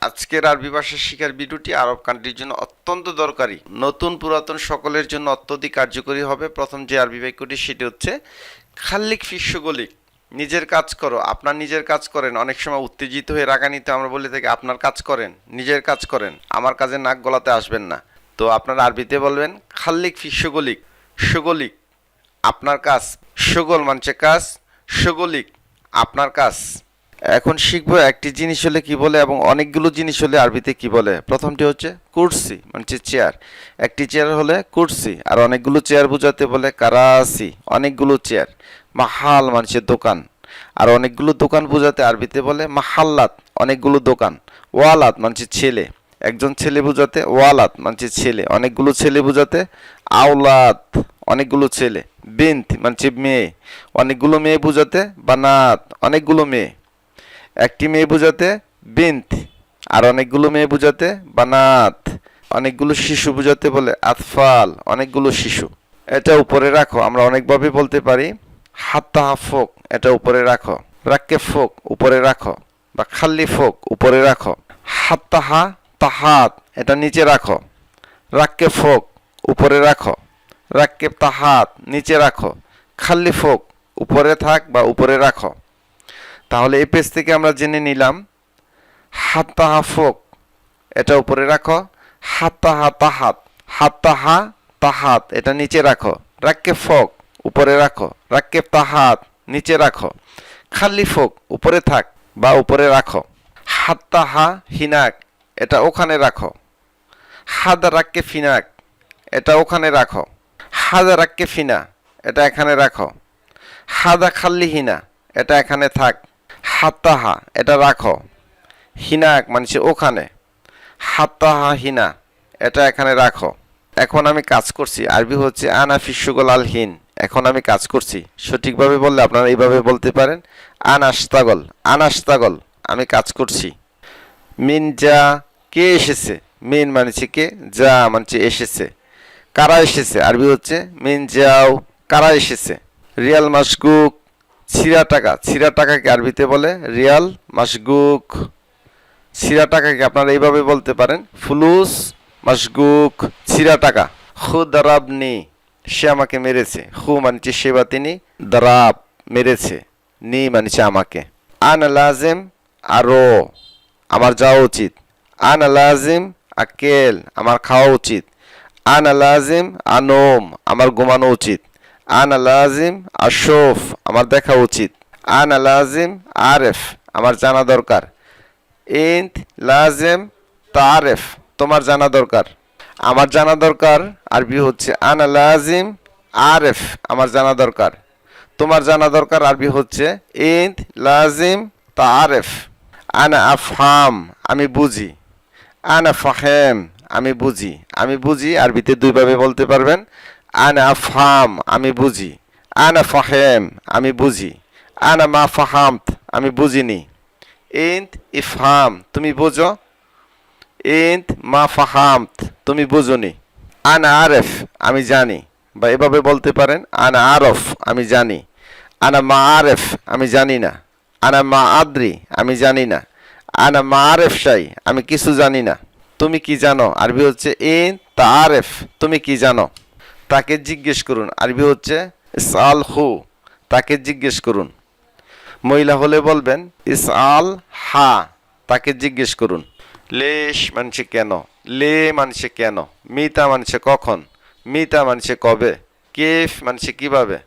আজকের আরবি ভাষা শিখার ভিডিওটি আরব কান্ট্রির জন্য অত্যন্ত দরকারি, নতুন পুরাতন সকলের জন্য অত্যধিক কার্যকরী হবে। প্রথম যে আরবি বাক্যটি সেটি হচ্ছে খাল্লিক ফিস্যগলিক। নিজের কাজ করো। আপনার নিজের কাজ করেন। অনেক সময় উত্তেজিত হয়ে রাগান্বিত আমরা বলে থাকি আপনার কাজ করেন, নিজের কাজ করেন, আমার কাজে নাক গলাতে আসবেন না। তো আপনারা আরবিতে বলবেন খাল্লিক ফিস্যগলিক। সগলিক আপনার কাজ, সগল মানছে কাজ, সগলিক আপনার কাজ। এখন শিখবো একটি জিনিস হলে কি বলে এবং অনেকগুলো জিনিস হলে আরবিতে কি বলে। প্রথমটি হচ্ছে কুরসি মানে চেয়ার। একটি চেয়ার হলে কুরসি, আর অনেকগুলো চেয়ার বোঝাতে বলে কারাসি, অনেকগুলো চেয়ার। মাহাল মানে দোকান, আর অনেকগুলো দোকান বোঝাতে আরবিতে বলে মাহাল্লাত, অনেকগুলো দোকান। ওয়ালাত মানে ছেলে, একজন ছেলে বোঝাতে ওয়ালাত মানে ছেলে, অনেকগুলো ছেলে বোঝাতে আওলাদ, অনেকগুলো ছেলে। বিন্ত মানে মেয়ে, অনেকগুলো মেয়ে বোঝাতে বানাত, অনেকগুলো মেয়ে। একটি মেয়ে বোঝাতে বিন্ত, আর অনেকগুলো মেয়ে বোঝাতে বানাত। অনেকগুলো শিশু বোঝাতে বলে আতফাল, অনেকগুলো শিশু। এটা উপরে রাখো, আমরা অনেকভাবে বলতে পারি। হাত্তাহা ফোক, এটা উপরে রাখো। রাক্কে ফোক, উপরে রাখো, বা খাল্লি ফোক, উপরে রাখো। হাত্তাহা তাহাত, এটা নিচে রাখো। রাক্কে ফোক, উপরে রাখো। রাক্কে তাহাত, নিচে রাখো। খাল্লি ফোক, উপরে থাক বা উপরে রাখো। তাহলে এই পেজ থেকে আমরা জেনে নিলাম হাত্তাহা ফোক, এটা উপরে রাখো। হাত্তাহা তাহাত, হাত্তাহা তাহাত, এটা নিচে রাখো। রাক্কে ফোক, উপরে রাখো। রাক্কে তাহাত, নিচে রাখো। খাল্লি ফোক, উপরে থাক বা উপরে রাখো। হাত্তাহা হিনাক, এটা ওখানে রাখো। হাদা রাক্কে ফিনাক, এটা ওখানে রাখো। হাদা রাক্কে ফিনা, এটা এখানে রাখো। হাদা খাল্লি হিনা, এটা এখানে থাক। হাত্তাহা, এটা রাখো। হিনাক মানে ওখানে। হাত্তাহা হিনা, এটা এখানে রাখো। এখন আমি কাজ করছি। আরবি হচ্ছে আনা ফিসুগল আল হিন, এখন আমি কাজ করছি। সঠিকভাবে বললে আপনারা এইভাবে বলতে পারেন আনাস্তাগল, আনাস্তাগল, আমি কাজ করছি। মিন যা, কে এসেছে। মিন মানছে কে, যা মানছে এসেছে। কারা এসেছে, আরবি হচ্ছে মিন যাও, কারা এসেছে। রিয়াল মাসগুক, ছিঁড়া টাকা। ছিঁড়া টাকাকে আরবিতে বলে রিয়াল মাসগুক। ছিঁড়া টাকাকে আপনারা এইভাবে বলতে পারেন ফুলুস মাসগুক, ছিঁড়া টাকা। হু দারাবনি, সে আমাকে মেরেছে। হু মানছে সে বা তিনি, দারাব মেরেছে, নি মানছে আমাকে। আন লাজিম আরো, আমার যাওয়া উচিত। আন লাজিম আকেল, আমার খাওয়া উচিত। আন লাজিম আনোম, আমার ঘুমানো উচিত। আনা লাজিম আশোফ, আমার দেখা উচিত। আনা লাজিম আরেফ, আমার জানা দরকার। ইন্ত লাজিম তারেফ, তোমার জানা দরকার। আমার জানা দরকার আরবি হচ্ছে আনা লাজিম আরেফ, আমার জানা দরকার। তোমার জানা দরকার আরবি হচ্ছে ইন্ত লাজিম তারেফ। আনা আফহাম, আমি বুঝি। আনা ফাহেম, আমি বুঝি। আমি বুঝি আরবিতে দুইভাবে বলতে পারবেন। আনা আফহাম, আমি বুঝি। আনা ফাহেম, আমি বুঝি। আনা মা ফাহামত, আমি বুঝিনি। ইন্ত ইফহাম, তুমি বুঝো। ইন্ত মা ফাহামত, তুমি বুঝনি। আনা আরেফ, আমি জানি, বা এভাবে বলতে পারেন আনা আরফ, আমি জানি। আনা মা আরেফ, আমি জানি না। আনা মা আদ্রি, আমি জানি না। আনা মা আরেফ শাই, আমি কিছু জানি না। তুমি কি জানো, আরবি হচ্ছে ইন তারেফ, তুমি কি জানো। তাকে জিজ্ঞেস করুন, আরবি হচ্ছে ইসআল হু, তাকে জিজ্ঞেস করুন। মহিলা হলে বলবেন ইসআল হা, তাকে জিজ্ঞেস করুন। লেশ মানছে কেন, লে মানছে কেন। মিতা মানছে কখন, মিতা মানছে কবে। কেফ মানছে কিভাবে।